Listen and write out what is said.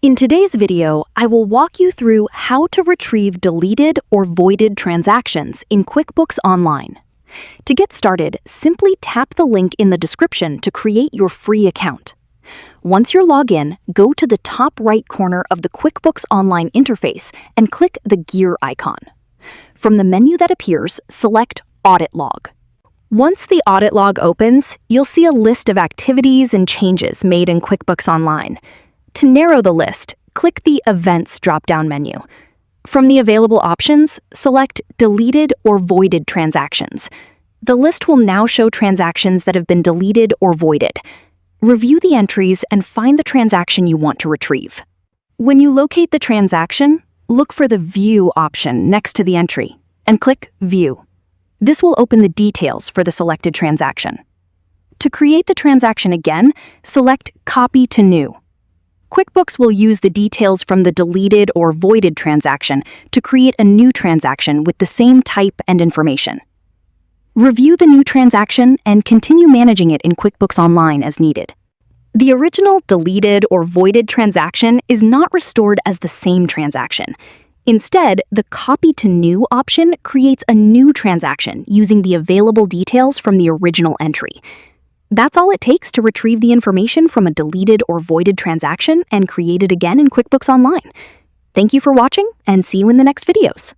In today's video, I will walk you through how to retrieve deleted or voided transactions in QuickBooks Online. To get started, simply tap the link in the description to create your free account. Once you're logged in, go to the top right corner of the QuickBooks Online interface and click the gear icon. From the menu that appears, select Audit Log. Once the Audit Log opens, you'll see a list of activities and changes made in QuickBooks Online. To narrow the list, click the Events drop-down menu. From the available options, select Deleted or Voided Transactions. The list will now show transactions that have been deleted or voided. Review the entries and find the transaction you want to retrieve. When you locate the transaction, look for the View option next to the entry and click View. This will open the details for the selected transaction. To create the transaction again, select Copy to New. QuickBooks will use the details from the deleted or voided transaction to create a new transaction with the same type and information. Review the new transaction and continue managing it in QuickBooks Online as needed. The original deleted or voided transaction is not restored as the same transaction. Instead, the Copy to New option creates a new transaction using the available details from the original entry. That's all it takes to retrieve the information from a deleted or voided transaction and create it again in QuickBooks Online. Thank you for watching, and see you in the next videos.